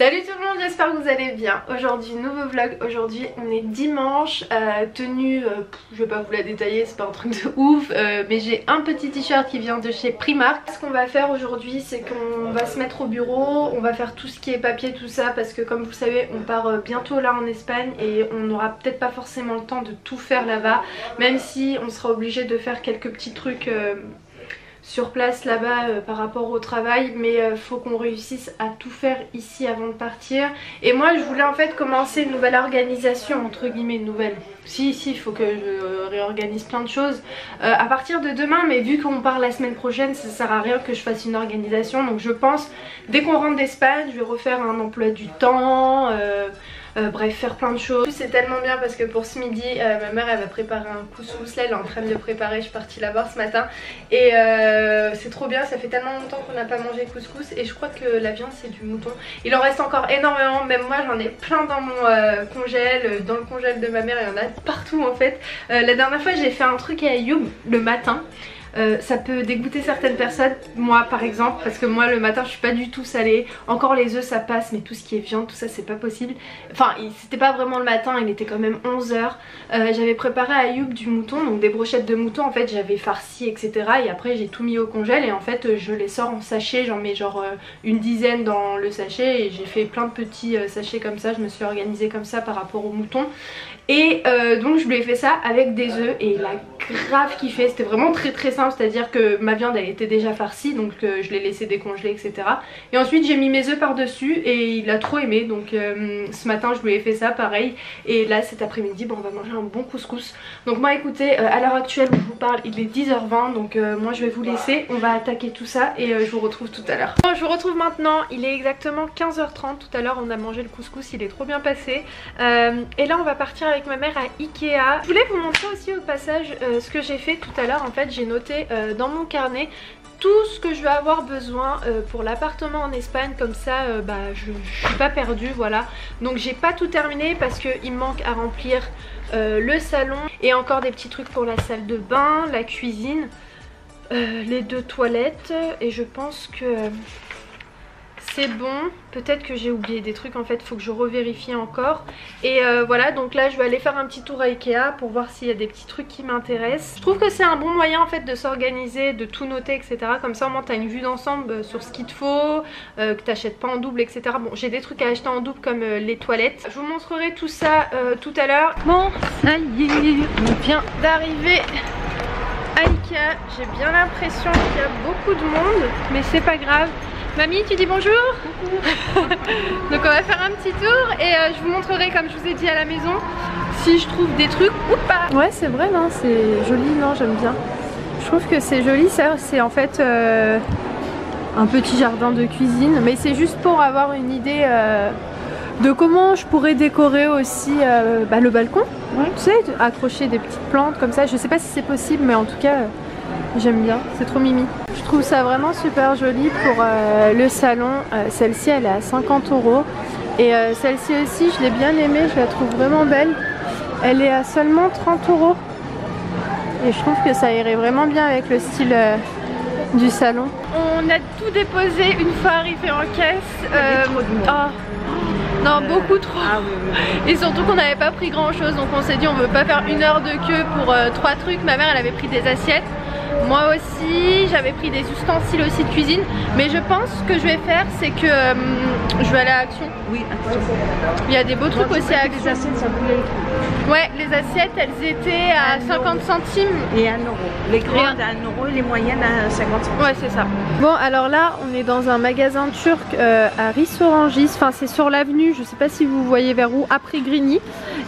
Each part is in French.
Salut tout le monde, j'espère que vous allez bien. Aujourd'hui nouveau vlog, aujourd'hui on est dimanche, tenue, je vais pas vous la détailler, c'est pas un truc de ouf, mais j'ai un petit t-shirt qui vient de chez Primark. Ce qu'on va faire aujourd'hui c'est qu'on va se mettre au bureau, on va faire tout ce qui est papier, tout ça, parce que comme vous le savez on part bientôt là en Espagne et on n'aura peut-être pas forcément le temps de tout faire là-bas, même si on sera obligé de faire quelques petits trucs sur place là-bas par rapport au travail, mais faut qu'on réussisse à tout faire ici avant de partir. Et moi je voulais en fait commencer une nouvelle organisation, entre guillemets nouvelle. Si, il faut que je réorganise plein de choses à partir de demain, mais vu qu'on part la semaine prochaine ça sert à rien que je fasse une organisation. Donc je pense dès qu'on rentre d'Espagne je vais refaire un emploi du temps, bref, faire plein de choses. C'est tellement bien parce que pour ce midi ma mère elle va préparer un couscous, là elle est en train de le préparer, je suis partie la voir ce matin et c'est trop bien, ça fait tellement longtemps qu'on n'a pas mangé couscous et je crois que la viande c'est du mouton. Il en reste encore énormément, même moi j'en ai plein dans mon congèle, dans le congèle de ma mère, il y en a partout en fait. La dernière fois j'ai fait un truc à Ayoub le matin. Ça peut dégoûter certaines personnes, moi par exemple, parce que moi le matin je suis pas du tout salée, encore les œufs ça passe, mais tout ce qui est viande, tout ça c'est pas possible. Enfin c'était pas vraiment le matin, il était quand même 11 h. J'avais préparé à Ayoub du mouton, donc des brochettes de mouton en fait, j'avais farci etc. Et après j'ai tout mis au congèle et en fait je les sors en sachet, j'en mets genre une dizaine dans le sachet et j'ai fait plein de petits sachets comme ça, je me suis organisée comme ça par rapport au mouton. Et donc je lui ai fait ça avec des œufs et il a grave kiffé, c'était vraiment très simple, c'est à dire que ma viande elle était déjà farcie donc je l'ai laissé décongeler etc. Et ensuite j'ai mis mes œufs par dessus et il a trop aimé, donc ce matin je lui ai fait ça pareil. Et là cet après-midi bon, on va manger un bon couscous. Donc moi écoutez, à l'heure actuelle où je vous parle il est 10h20, donc moi je vais vous laisser, on va attaquer tout ça et je vous retrouve tout à l'heure. Bon, je vous retrouve maintenant, il est exactement 15h30, tout à l'heure on a mangé le couscous, il est trop bien passé et là on va partir avec ma mère à Ikea. Je voulais vous montrer aussi au passage ce que j'ai fait tout à l'heure. En fait j'ai noté dans mon carnet tout ce que je vais avoir besoin pour l'appartement en Espagne, comme ça je suis pas perdue, voilà. Donc j'ai pas tout terminé parce qu'il me manque à remplir le salon et encore des petits trucs pour la salle de bain, la cuisine, les 2 toilettes et je pense que c'est bon. Peut-être que j'ai oublié des trucs en fait, faut que je revérifie encore. Et voilà, donc là je vais aller faire un petit tour à Ikea pour voir s'il y a des petits trucs qui m'intéressent. Je trouve que c'est un bon moyen en fait de s'organiser, de tout noter etc. Comme ça au moins t'as une vue d'ensemble sur ce qu'il te faut, que t'achètes pas en double etc. Bon j'ai des trucs à acheter en double comme les toilettes. Je vous montrerai tout ça tout à l'heure. Bon ça y est, on vient d'arriver à Ikea. J'ai bien l'impression qu'il y a beaucoup de monde, mais c'est pas grave. Mamie, tu dis bonjour. Donc on va faire un petit tour et je vous montrerai, comme je vous ai dit à la maison, si je trouve des trucs ou pas. Ouais c'est vrai, non c'est joli, non j'aime bien. Je trouve que c'est joli, ça c'est en fait un petit jardin de cuisine, mais c'est juste pour avoir une idée de comment je pourrais décorer aussi le balcon. Ouais. Tu sais, accrocher des petites plantes comme ça, je sais pas si c'est possible mais en tout cas j'aime bien, c'est trop mimi. Je trouve ça vraiment super joli pour le salon. Celle-ci elle est à 50 € et celle-ci aussi je l'ai bien aimée, je la trouve vraiment belle. Elle est à seulement 30 € et je trouve que ça irait vraiment bien avec le style du salon. On a tout déposé une fois arrivé en caisse. Non, beaucoup trop. Ah, oui. Et surtout qu'on n'avait pas pris grand chose, donc on s'est dit on veut pas faire 1 heure de queue pour 3 trucs. Ma mère elle avait pris des assiettes, moi aussi j'avais pris des ustensiles aussi de cuisine, mais je pense que je vais faire c'est que je vais aller à Action. Oui, Action. Il y a des beaux trucs aussi à Action. Les assiettes ça voulait. Ouais, les assiettes elles étaient à 50 centimes et 1 €. Les grandes à 1 € et les moyennes à 50 centimes. Ouais c'est ça. Bon alors là on est dans un magasin turc à Rissorangis, enfin c'est sur l'avenue, je sais pas si vous voyez vers où, après Grigny.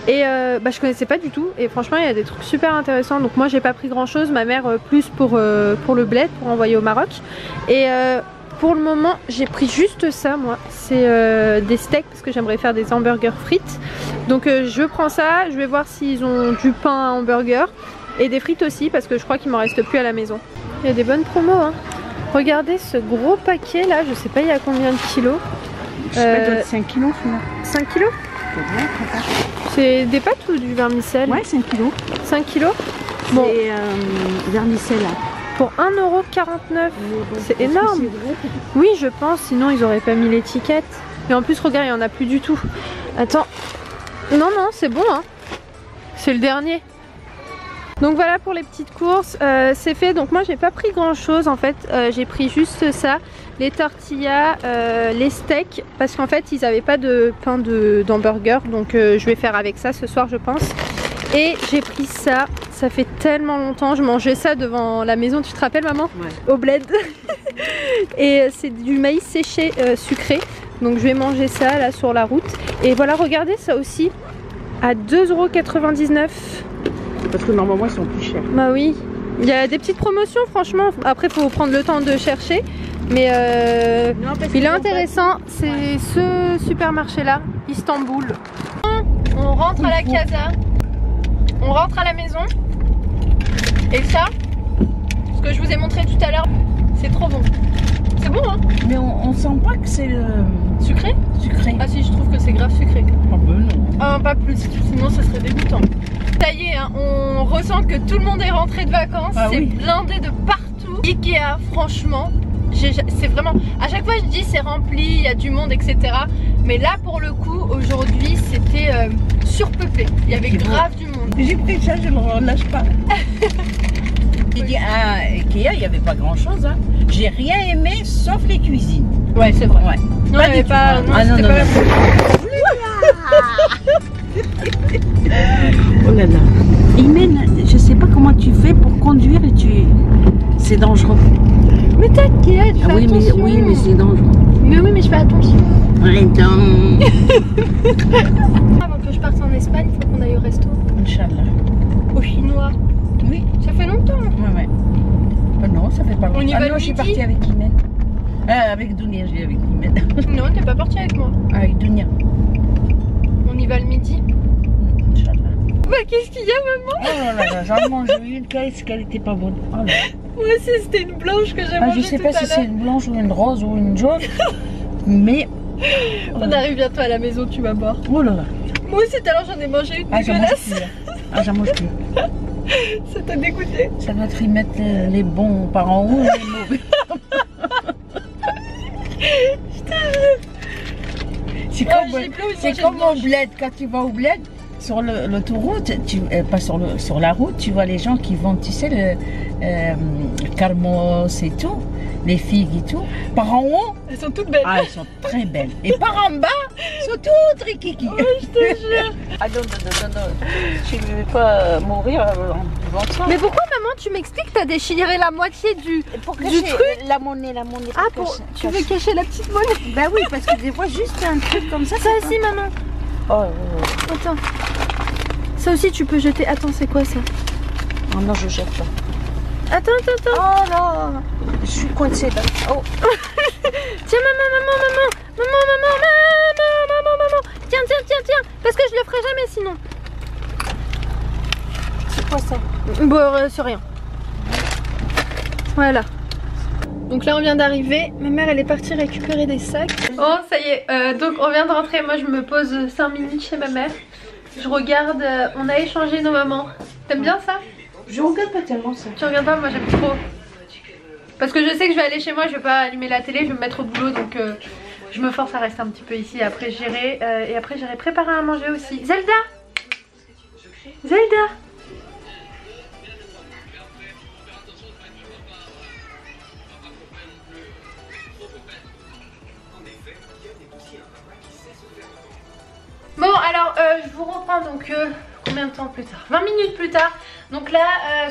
Et je connaissais pas du tout et franchement il y a des trucs super intéressants. Donc moi j'ai pas pris grand chose, ma mère plus pour le bled, pour envoyer au Maroc. Et pour le moment j'ai pris juste ça moi, c'est des steaks parce que j'aimerais faire des hamburgers frites. Donc je prends ça, je vais voir s'ils ont du pain à hamburger et des frites aussi parce que je crois qu'il m'en reste plus à la maison. Il y a des bonnes promos hein. Regardez ce gros paquet là, je sais pas il y a combien de kilos. Je sais pas, 5 kilos finalement. 5 kilos? C'est des pâtes ou du vermicelle? Ouais 5 kilos. 5 kilos. Bon. C'est vermicelle là. Pour 1,49 €, c'est énorme. Oui je pense, sinon ils auraient pas mis l'étiquette. Et en plus regarde, il n'y en a plus du tout. Attends. Non, non, c'est bon hein. C'est le dernier. Donc voilà pour les petites courses, c'est fait. Donc moi j'ai pas pris grand chose en fait, j'ai pris juste ça, les tortillas, les steaks, parce qu'en fait ils avaient pas de pain d'hamburger, donc je vais faire avec ça ce soir je pense. Et j'ai pris ça, ça fait tellement longtemps, je mangeais ça devant la maison, tu te rappelles maman? Ouais. Au bled. Et c'est du maïs séché sucré, donc je vais manger ça là sur la route. Et voilà, regardez ça aussi, à 2,99 €. Parce que normalement ils sont plus chers. Bah oui, il y a des petites promotions franchement, après il faut prendre le temps de chercher. Mais non, il est intéressant, c'est ce supermarché là, Istanbul. On rentre à la casa, on rentre à la maison. Et ça, ce que je vous ai montré tout à l'heure, c'est trop bon. C'est bon hein. Mais on sent pas que c'est sucré. Sucré. Ah si, je trouve que c'est grave sucré. Ah ben non. Ah pas plus, sinon ça serait dégoûtant. Ça y est, hein, on ressent que tout le monde est rentré de vacances, c'est oui. Blindé de partout. Ikea, franchement, c'est vraiment... À chaque fois je dis c'est rempli, il y a du monde, etc. Mais là pour le coup, aujourd'hui, c'était surpeuplé. Il y avait grave du monde. J'ai pris ça, je ne le relâche pas. J'ai dit à Ikea, il n'y avait pas grand chose. Hein. J'ai rien aimé sauf les cuisines. Ouais, c'est vrai. Ouais. Non, il n'y avait pas... Non, non, pas... Oh là là. Imen, je sais pas comment tu fais pour conduire et tu... C'est dangereux. Mais t'inquiète, fais attention. Oui, mais c'est dangereux. Mais oui, mais je fais attention. Attends. Avant que je parte en Espagne, il faut qu'on aille au resto. Inch'Allah. Au chinois. Oui. Ça fait longtemps. Ouais, ouais. Non, ça fait pas longtemps. On y va non, je suis partie avec Imen. Avec Dounia, j'ai avec Imen. Non, t'es pas partie avec moi. Avec Dounia. On y va le midi. Inch'Allah. Bah qu'est-ce qu'il y a maman? Oh là là, j'en mange une, qu'est-ce qu'elle était pas bonne. Oh là là. Moi aussi c'était une blanche que j'ai mangée. Je sais pas si c'est une blanche ou une rose ou une jaune. Mais... On arrive bientôt à la maison, tu vas boire. Oh là là. Moi aussi tout à l'heure j'en ai mangé une dégueulasse. J'en mange plus. Ça t'a dégoûté? Ça doit te remettre les bons par en haut et les mauvais. C'est comme au bled, quand tu vas au bled, sur l'autoroute, pas sur la route, tu vois les gens qui vendent, tu sais, le carmos et tout, les figues et tout. Par en haut, elles sont toutes belles. Ah, elles sont très belles. Et par en bas, elles sont toutes rikiki. Oh, je te jure. Ah non, tu ne veux pas mourir en buvant ça. Mais pourquoi maman, tu m'expliques, t'as déchiré la moitié du truc? La monnaie. Ah, tu veux cacher la petite monnaie? Bah oui, parce que des fois, juste un truc comme ça. Ça aussi, maman. Oh. Attends. Ça aussi, tu peux jeter. Attends, c'est quoi ça? Oh non, je jette pas. Attends. Oh là, je suis coincée là. Oh. Tiens, maman. Tiens. Parce que je le ferai jamais sinon. C'est quoi ça? Bon, c'est rien. Voilà. Donc là on vient d'arriver, ma mère elle est partie récupérer des sacs. Oh ça y est, donc on vient de rentrer, moi je me pose 5 minutes chez ma mère. Je regarde, on a échangé nos mamans. T'aimes bien ça? Je regarde pas tellement ça. Tu regardes pas? Moi j'aime trop. Parce que je sais que je vais aller chez moi, je vais pas allumer la télé, je vais me mettre au boulot, donc je me force à rester un petit peu ici. Après j'irai préparer à manger aussi. Zelda. Bon alors je vous reprends donc combien de temps plus tard? 20 minutes plus tard. Donc là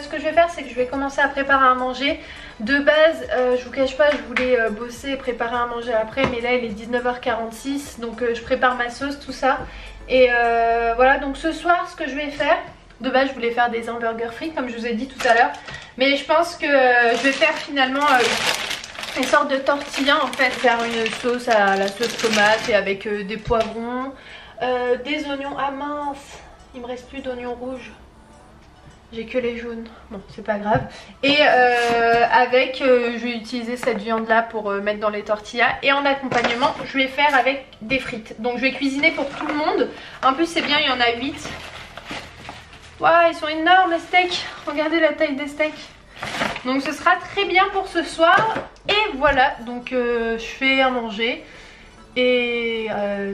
ce que je vais faire c'est que je vais commencer à préparer à manger. De base je vous cache pas, je voulais bosser et préparer à manger après, mais là il est 19h46 donc je prépare ma sauce, tout ça. Et voilà, donc ce soir ce que je vais faire, de base je voulais faire des hamburgers frits comme je vous ai dit tout à l'heure, mais je pense que je vais faire finalement une sorte de tortilla en fait, faire une sauce à la sauce tomate et avec des poivrons. Des oignons, ah mince, il me reste plus d'oignons rouges, j'ai que les jaunes, bon c'est pas grave. Et je vais utiliser cette viande là pour mettre dans les tortillas. Et en accompagnement je vais faire avec des frites. Donc je vais cuisiner pour tout le monde. En plus c'est bien, il y en a 8. Waouh, ils sont énormes les steaks, regardez la taille des steaks. Donc ce sera très bien pour ce soir. Et voilà, donc je fais à manger. Et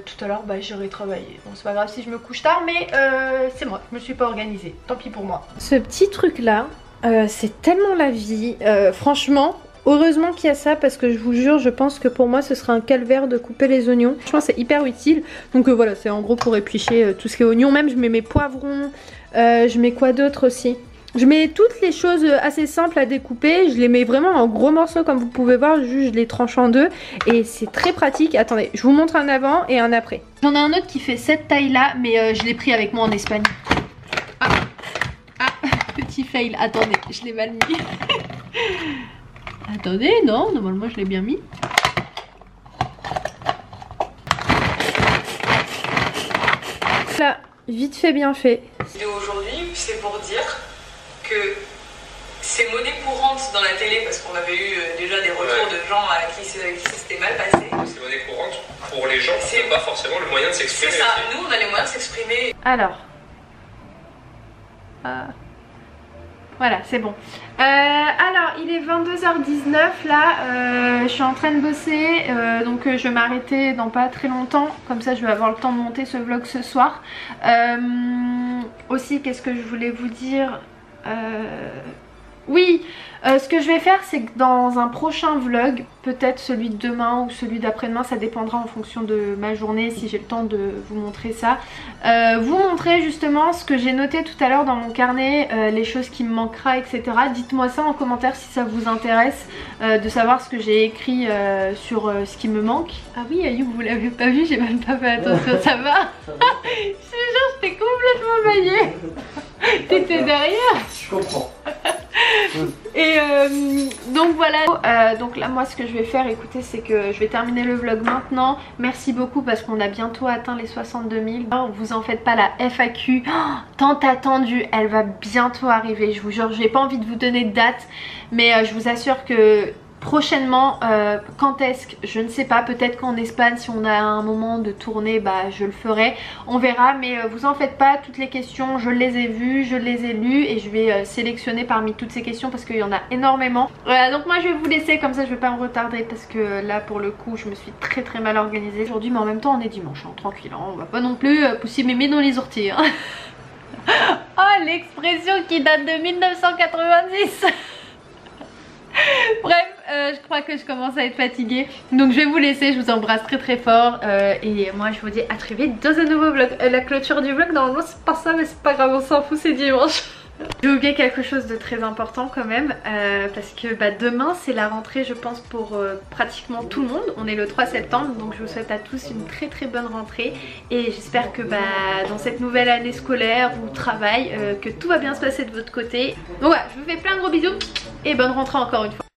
tout à l'heure bah, j'irai travailler. Bon c'est pas grave si je me couche tard mais c'est moi, je me suis pas organisée, tant pis pour moi. Ce petit truc là, c'est tellement la vie, franchement. Heureusement qu'il y a ça parce que je vous jure je pense que pour moi ce sera un calvaire de couper les oignons. Franchement c'est hyper utile. Donc voilà, c'est en gros pour éplucher tout ce qui est oignons. Même je mets mes poivrons, je mets quoi d'autre aussi. Je mets toutes les choses assez simples à découper. Je les mets vraiment en gros morceaux comme vous pouvez voir. Juste je les tranche en deux et c'est très pratique. Attendez, je vous montre un avant et un après. J'en ai un autre qui fait cette taille là mais je l'ai pris avec moi en Espagne. Ah, petit fail, attendez, je l'ai mal mis. Attendez, non, normalement je l'ai bien mis. Là, vite fait, bien fait. Aujourd'hui, c'est pour dire que c'est monnaie courante dans la télé parce qu'on avait eu déjà des retours de gens à qui c'était mal passé. C'est monnaie courante pour les gens qui n'ont pas forcément le moyen de s'exprimer. C'est ça, nous on a les moyens de s'exprimer. Alors. Voilà, c'est bon. Alors, il est 22h19 là, je suis en train de bosser, donc je vais m'arrêter dans pas très longtemps, comme ça je vais avoir le temps de monter ce vlog ce soir. Aussi, qu'est-ce que je voulais vous dire? Oui, ce que je vais faire c'est que dans un prochain vlog, peut-être celui de demain ou celui d'après-demain, ça dépendra en fonction de ma journée si j'ai le temps de vous montrer ça. Vous montrer justement ce que j'ai noté tout à l'heure dans mon carnet, les choses qui me manquera etc. Dites-moi ça en commentaire si ça vous intéresse de savoir ce que j'ai écrit sur ce qui me manque. Ah oui Ayoub, vous l'avez pas vu, j'ai même pas fait attention, ça va? Je te jure, j'étais complètement maillée. T'étais derrière? Je comprends. Et donc voilà, donc là moi ce que je vais faire, écoutez, c'est que je vais terminer le vlog maintenant. Merci beaucoup parce qu'on a bientôt atteint les 62 000. Oh, vous en faites pas, la FAQ, tant attendue, elle va bientôt arriver. Je vous jure, j'ai pas envie de vous donner de date, mais je vous assure que prochainement, quand est-ce que je ne sais pas, peut-être qu'en Espagne si on a un moment de tournée bah je le ferai, on verra, mais vous en faites pas, toutes les questions je les ai vues, je les ai lues et je vais sélectionner parmi toutes ces questions parce qu'il y en a énormément. Voilà, donc moi je vais vous laisser, comme ça je vais pas me retarder parce que là pour le coup je me suis très mal organisée aujourd'hui, mais en même temps on est dimanche, hein, tranquille, hein, on va pas non plus pousser mes mains dans les orties hein. Oh, l'expression qui date de 1990. Bref, je crois que je commence à être fatiguée. Donc je vais vous laisser, je vous embrasse très fort. Et moi je vous dis à très vite dans un nouveau vlog. La clôture du vlog, normalement c'est pas ça, mais c'est pas grave, on s'en fout, c'est dimanche. J'ai oublié quelque chose de très important quand même, parce que bah, demain c'est la rentrée je pense pour pratiquement tout le monde. On est le 3 septembre, donc je vous souhaite à tous une très bonne rentrée. Et j'espère que bah, dans cette nouvelle année scolaire ou travail, que tout va bien se passer de votre côté. Donc voilà, je vous fais plein de gros bisous et bonne rentrée encore une fois.